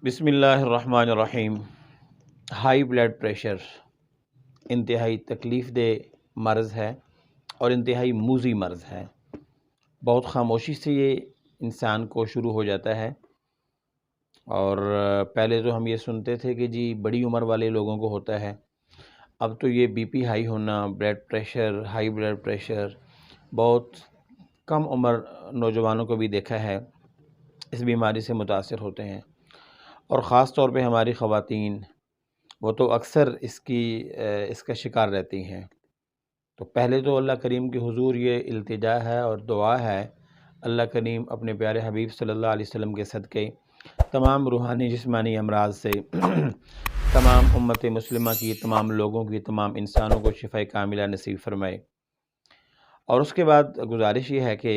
بسم اللہ الرحمن الرحیم۔ ہائی بلڈ پریشر انتہائی تکلیف دہ مرض ہے اور انتہائی موذی مرض ہے۔ بہت خاموشی سے یہ انسان کو شروع ہو جاتا ہے، اور پہلے تو ہم یہ سنتے تھے کہ جی بڑی عمر والے لوگوں کو ہوتا ہے، اب تو یہ بی پی ہائی ہونا، blood pressure, high blood pressure بہت کم عمر نوجوانوں کو بھی دیکھا ہے اس بیماری سے متاثر ہوتے ہیں، اور خاص طور پہ ہماری خواتین وہ تو اکثر اس کا شکار رہتی ہیں۔ تو پہلے تو اللہ کریم کے حضور یہ التجا ہے اور دعا ہے، اللہ کریم اپنے پیارے حبیب صلی اللہ علیہ وسلم کے صدقے تمام روحانی جسمانی امراض سے تمام امت مسلمہ کی، تمام لوگوں کی، تمام انسانوں کو شفاء کاملہ نصیب فرمائے۔ اور اس کے بعد گزارش یہ ہے کہ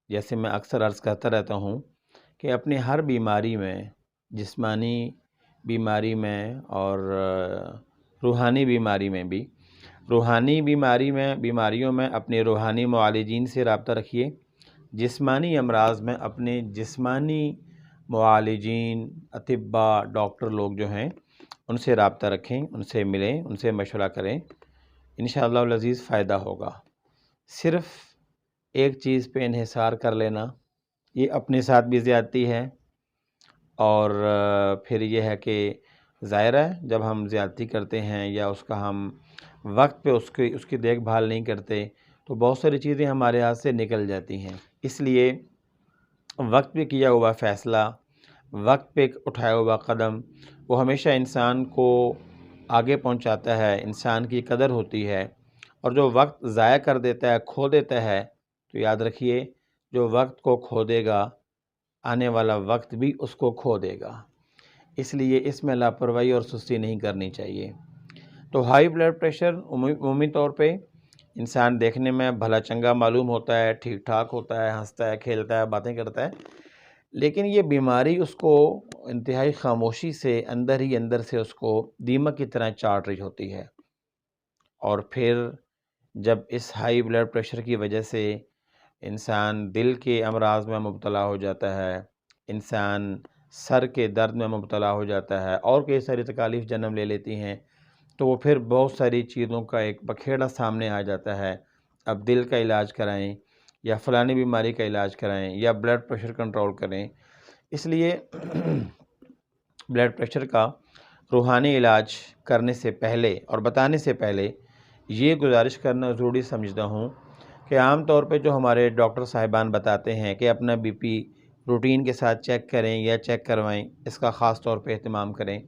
جیسے میں اکثر عرض کرتا رہتا ہوں کہ اپنے ہر بیماری میں، جسمانی بیماری میں اور روحانی بیماری میں بھی، روحانی بیماریوں میں اپنے روحانی معالجین سے رابطہ رکھیے، جسمانی امراض میں اپنے جسمانی معالجین، اطباء، ڈاکٹر لوگ جو ہیں ان سے رابطہ رکھیں، ان سے ملیں، ان سے مشورہ کریں، انشاءاللہ العزیز فائدہ ہوگا۔ صرف ایک چیز پہ انحصار کر لینا یہ اپنے ساتھ بھی زیادتی ہے، اور پھر یہ ہے کہ ظاہر ہے جب ہم زیادتی کرتے ہیں یا اس کا ہم وقت پہ اس کی دیکھ بھال نہیں کرتے تو بہت ساری چیزیں ہمارے ہاتھ سے نکل جاتی ہیں۔ اس لیے وقت پہ کیا ہوا فیصلہ، وقت پہ اٹھایا ہوا قدم وہ ہمیشہ انسان کو آگے پہنچاتا ہے، انسان کی قدر ہوتی ہے۔ اور جو وقت ضائع کر دیتا ہے، کھو دیتا ہے، تو یاد رکھیے جو وقت کو کھو دے گا آنے والا وقت بھی اس کو کھو دے گا، اس لیے اس میں لاپرواہی اور سستی نہیں کرنی چاہیے۔ تو ہائی بلڈ پریشر عمومی طور پہ انسان دیکھنے میں بھلا چنگا معلوم ہوتا ہے، ٹھیک ٹھاک ہوتا ہے، ہنستا ہے، کھیلتا ہے، باتیں کرتا ہے، لیکن یہ بیماری اس کو انتہائی خاموشی سے اندر ہی اندر سے اس کو دیمک کی طرح چاٹ رہی ہوتی ہے۔ اور پھر جب اس ہائی بلڈ پریشر کی وجہ سے انسان دل کے امراض میں مبتلا ہو جاتا ہے، انسان سر کے درد میں مبتلا ہو جاتا ہے، اور کئی ساری تکالیف جنم لے لیتی ہیں، تو وہ پھر بہت ساری چیزوں کا ایک بکھیڑا سامنے آ جاتا ہے۔ اب دل کا علاج کرائیں یا فلانی بیماری کا علاج کرائیں یا بلڈ پریشر کنٹرول کریں، اس لیے بلڈ پریشر کا روحانی علاج کرنے سے پہلے اور بتانے سے پہلے یہ گزارش کرنا ضروری سمجھتا ہوں کہ عام طور پہ جو ہمارے ڈاکٹر صاحبان بتاتے ہیں کہ اپنا بی پی روٹین کے ساتھ چیک کریں یا چیک کروائیں، اس کا خاص طور پہ اہتمام کریں،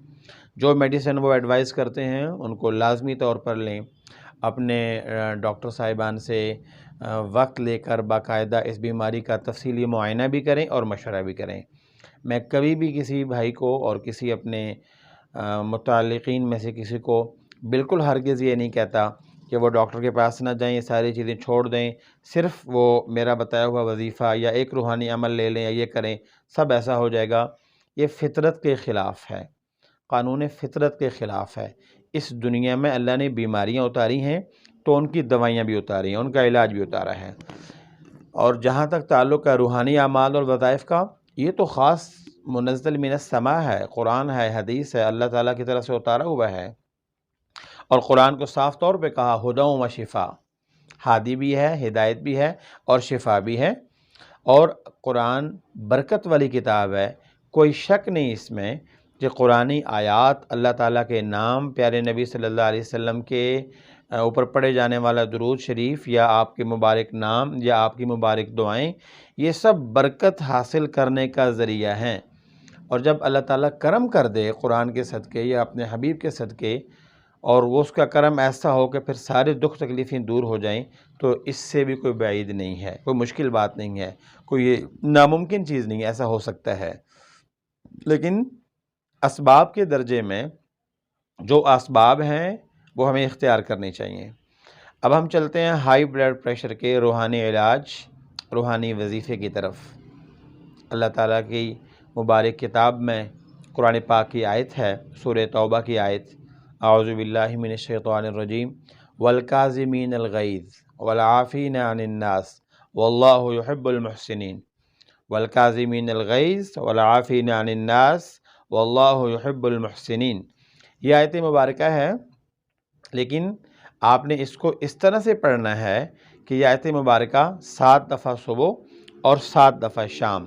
جو میڈیسن وہ ایڈوائز کرتے ہیں ان کو لازمی طور پر لیں، اپنے ڈاکٹر صاحبان سے وقت لے کر باقاعدہ اس بیماری کا تفصیلی معائنہ بھی کریں اور مشورہ بھی کریں۔ میں کبھی بھی کسی بھائی کو اور کسی اپنے متعلقین میں سے کسی کو بالکل ہرگز یہ نہیں کہتا کہ وہ ڈاکٹر کے پاس نہ جائیں، یہ ساری چیزیں چھوڑ دیں، صرف وہ میرا بتایا ہوا وظیفہ یا ایک روحانی عمل لے لیں یا یہ کریں، سب ایسا ہو جائے گا۔ یہ فطرت کے خلاف ہے، قانون فطرت کے خلاف ہے۔ اس دنیا میں اللہ نے بیماریاں اتاری ہیں تو ان کی دوائیاں بھی اتاری ہیں، ان کا علاج بھی اتارا ہے۔ اور جہاں تک تعلق ہے روحانی اعمال اور وظائف کا، یہ تو خاص منزل من السماء ہے، قرآن ہے، حدیث ہے، اللہ تعالیٰ کی طرف سے اتارا ہوا ہے، اور قرآن کو صاف طور پہ کہا ہدی و شفا، ہادی بھی ہے، ہدایت بھی ہے اور شفا بھی ہے۔ اور قرآن برکت والی کتاب ہے، کوئی شک نہیں اس میں کہ قرآنی آیات، اللہ تعالیٰ کے نام، پیارے نبی صلی اللہ علیہ وسلم کے اوپر پڑھے جانے والا درود شریف یا آپ کے مبارک نام یا آپ کی مبارک دعائیں، یہ سب برکت حاصل کرنے کا ذریعہ ہیں۔ اور جب اللہ تعالیٰ کرم کر دے قرآن کے صدقے یا اپنے حبیب کے صدقے، اور وہ اس کا کرم ایسا ہو کہ پھر سارے دکھ تکلیفیں دور ہو جائیں، تو اس سے بھی کوئی بعید نہیں ہے، کوئی مشکل بات نہیں ہے، کوئی یہ ناممکن چیز نہیں ہے، ایسا ہو سکتا ہے۔ لیکن اسباب کے درجے میں جو اسباب ہیں وہ ہمیں اختیار کرنے چاہیے۔ اب ہم چلتے ہیں ہائی بلڈ پریشر کے روحانی علاج، روحانی وظیفے کی طرف۔ اللہ تعالیٰ کی مبارک کتاب میں قرآن پاک کی آیت ہے، سورہ توبہ کی آیت، اعوذ باللہ من الشیطان الرجیم والکاظمین الغیظ والعافین عن الناس واللہ یحب المحسنین۔ والکاظمین الغیظ والعافین عن الناس واللہ یحب المحسنین۔ یہ آیت مبارکہ ہے، لیکن آپ نے اس کو اس طرح سے پڑھنا ہے کہ یہ آیت مبارکہ 7 دفعہ صبح اور 7 دفعہ شام،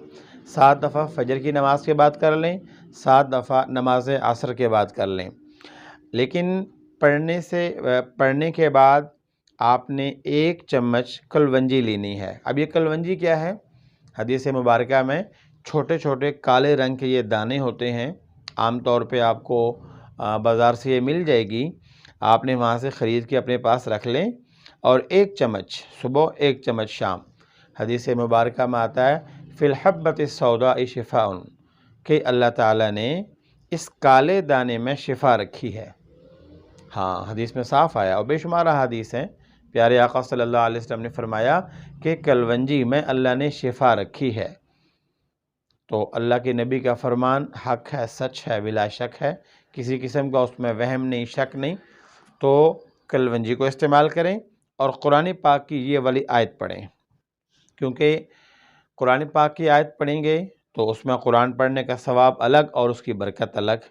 7 دفعہ فجر کی نماز کے بعد کر لیں، 7 دفعہ نماز عصر کے بعد کر لیں۔ لیکن پڑھنے کے بعد آپ نے 1 چمچ کلونجی لینی ہے۔ اب یہ کلونجی کیا ہے؟ حدیث مبارکہ میں چھوٹے چھوٹے کالے رنگ کے یہ دانے ہوتے ہیں، عام طور پہ آپ کو بازار سے یہ مل جائے گی، آپ نے وہاں سے خرید کے اپنے پاس رکھ لیں، اور 1 چمچ صبح 1 چمچ شام۔ حدیث مبارکہ میں آتا ہے فی الحبۃ السوداء شفاء، کہ اللہ تعالیٰ نے اس کالے دانے میں شفا رکھی ہے۔ ہاں، حدیث میں صاف آیا، اور بے شمار حدیث ہیں۔ پیارے آقا صلی اللہ علیہ وسلم نے فرمایا کہ کلونجی میں اللہ نے شفا رکھی ہے۔ تو اللہ کے نبی کا فرمان حق ہے، سچ ہے، بلا شک ہے، کسی قسم کا اس میں وہم نہیں، شک نہیں۔ تو کلونجی کو استعمال کریں اور قرآن پاک کی یہ والی آیت پڑھیں، کیونکہ قرآن پاک کی آیت پڑھیں گے تو اس میں قرآن پڑھنے کا ثواب الگ اور اس کی برکت الگ،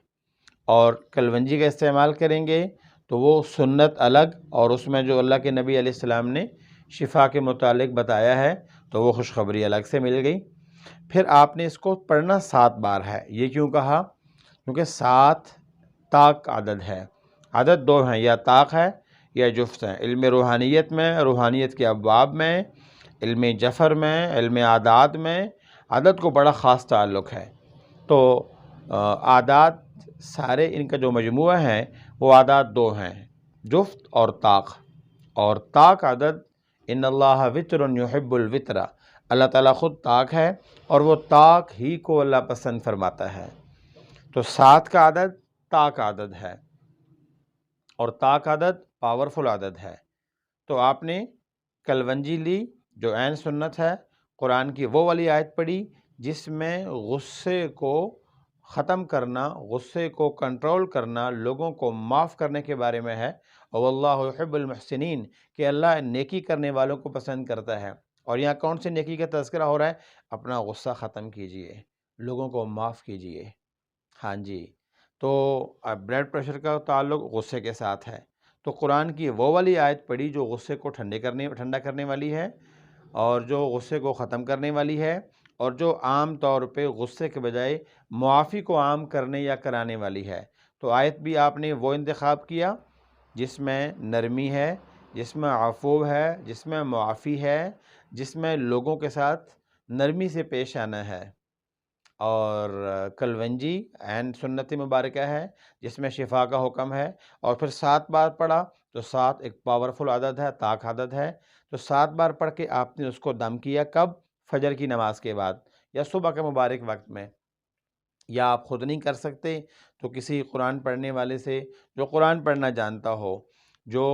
اور کلونجی کا استعمال کریں گے تو وہ سنت الگ، اور اس میں جو اللہ کے نبی علیہ السلام نے شفا کے متعلق بتایا ہے تو وہ خوشخبری الگ سے مل گئی۔ پھر آپ نے اس کو پڑھنا 7 بار ہے۔ یہ کیوں کہا؟ کیونکہ 7 طاق عدد ہے، عدد 2 ہیں، یا طاق ہے یا جفت ہیں۔ علم روحانیت میں، روحانیت کے ابواب میں، علم جفر میں، علم عادات میں عدد کو بڑا خاص تعلق ہے۔ تو عادات سارے ان کا جو مجموعہ ہے وہ عادات 2 ہیں، جفت اور طاق۔ اور طاق عدد ان اللہ وطر یحب الوطر، اللہ تعالیٰ خود طاق ہے اور وہ طاق ہی کو اللہ پسند فرماتا ہے۔ تو 7 کا عدد طاق عدد ہے، اور طاق عدد پاورفل عدد ہے۔ تو آپ نے کلونجی لی جو عین سنت ہے، قرآن کی وہ والی آیت پڑھی جس میں غصے کو ختم کرنا، غصے کو کنٹرول کرنا، لوگوں کو معاف کرنے کے بارے میں ہے، اور واللہ یحب المحسنین، کہ اللہ نیکی کرنے والوں کو پسند کرتا ہے۔ اور یہاں کون سی نیکی کا تذکرہ ہو رہا ہے؟ اپنا غصہ ختم کیجئے، لوگوں کو معاف کیجئے۔ ہاں جی، تو بلڈ پریشر کا تعلق غصے کے ساتھ ہے، تو قرآن کی وہ والی آیت پڑھی جو غصے کو ٹھنڈا کرنے والی ہے، اور جو غصے کو ختم کرنے والی ہے، اور جو عام طور پہ غصے کے بجائے معافی کو عام کرنے یا کرانے والی ہے۔ تو آیت بھی آپ نے وہ انتخاب کیا جس میں نرمی ہے، جس میں عفو ہے، جس میں معافی ہے، جس میں لوگوں کے ساتھ نرمی سے پیش آنا ہے۔ اور کلونجی عین سنت مبارکہ ہے جس میں شفا کا حکم ہے، اور پھر 7 بار پڑھا تو 7 ایک پاورفل عدد ہے، طاق عدد ہے۔ تو 7 بار پڑھ کے آپ نے اس کو دم کیا، کب؟ فجر کی نماز کے بعد یا صبح کے مبارک وقت میں، یا آپ خود نہیں کر سکتے تو کسی قرآن پڑھنے والے سے جو قرآن پڑھنا جانتا ہو، جو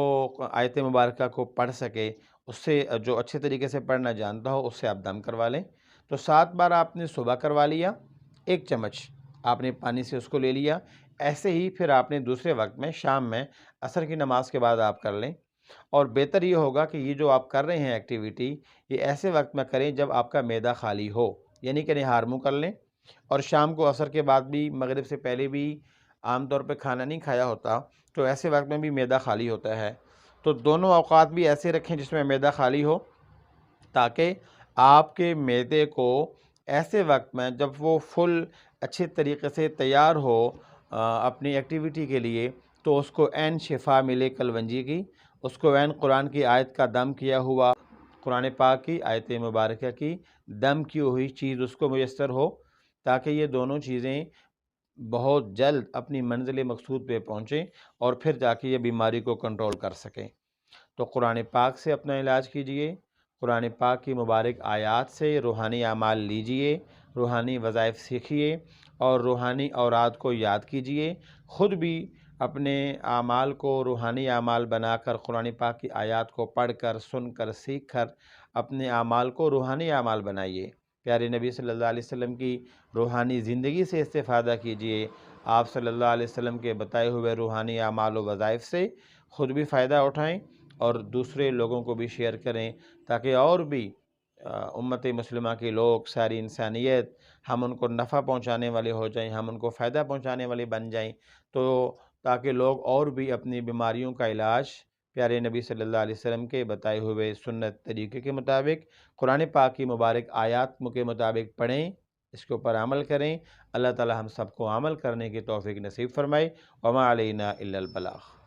آیت مبارکہ کو پڑھ سکے، اس سے جو اچھے طریقے سے پڑھنا جانتا ہو اس سے آپ دم کروا لیں۔ تو 7 بار آپ نے صبح کروا لیا، 1 چمچ آپ نے پانی سے اس کو لے لیا، ایسے ہی پھر آپ نے دوسرے وقت میں شام میں عصر کی نماز کے بعد آپ کر لیں۔ اور بہتر یہ ہوگا کہ یہ جو آپ کر رہے ہیں ایکٹیویٹی، یہ ایسے وقت میں کریں جب آپ کا معدہ خالی ہو، یعنی کہ نہار منہ کر لیں۔ اور شام کو عصر کے بعد بھی، مغرب سے پہلے بھی عام طور پہ کھانا نہیں کھایا ہوتا، تو ایسے وقت میں بھی معدہ خالی ہوتا ہے، تو دونوں اوقات بھی ایسے رکھیں جس میں معدہ خالی ہو، تاکہ آپ کے معدے کو ایسے وقت میں جب وہ فل اچھے طریقے سے تیار ہو اپنی ایکٹیویٹی کے لیے، تو اس کو عین شفا ملے کلونجی کی، اس کو عین قرآن کی آیت کا دم کیا ہوا، قرآن پاک کی آیت مبارکہ کی دم کی ہوئی چیز اس کو میسر ہو، تاکہ یہ دونوں چیزیں بہت جلد اپنی منزل مقصود پہ پہنچیں اور پھر جا کے یہ بیماری کو کنٹرول کر سکیں۔ تو قرآن پاک سے اپنا علاج کیجئے، قرآن پاک کی مبارک آیات سے روحانی اعمال لیجئے، روحانی وظائف سیکھیے، اور روحانی اوراد کو یاد کیجئے۔ خود بھی اپنے اعمال کو روحانی اعمال بنا کر قرآن پاک کی آیات کو پڑھ کر، سن کر، سیکھ کر اپنے اعمال کو روحانی اعمال بنائیے۔ پیارے نبی صلی اللہ علیہ وسلم کی روحانی زندگی سے استفادہ کیجئے، آپ صلی اللہ علیہ وسلم کے بتائے ہوئے روحانی اعمال و وظائف سے خود بھی فائدہ اٹھائیں اور دوسرے لوگوں کو بھی شیئر کریں، تاکہ اور بھی امت مسلمہ کے لوگ، ساری انسانیت، ہم ان کو نفع پہنچانے والے ہو جائیں، ہم ان کو فائدہ پہنچانے والے بن جائیں، تو تاکہ لوگ اور بھی اپنی بیماریوں کا علاج پیارے نبی صلی اللہ علیہ وسلم کے بتائے ہوئے سنت طریقے کے مطابق، قرآن پاک کی مبارک آیات کے مطابق پڑھیں، اس کے اوپر عمل کریں۔ اللہ تعالی ہم سب کو عمل کرنے کی توفیق نصیب فرمائے۔ وما علینا الا البلاغ۔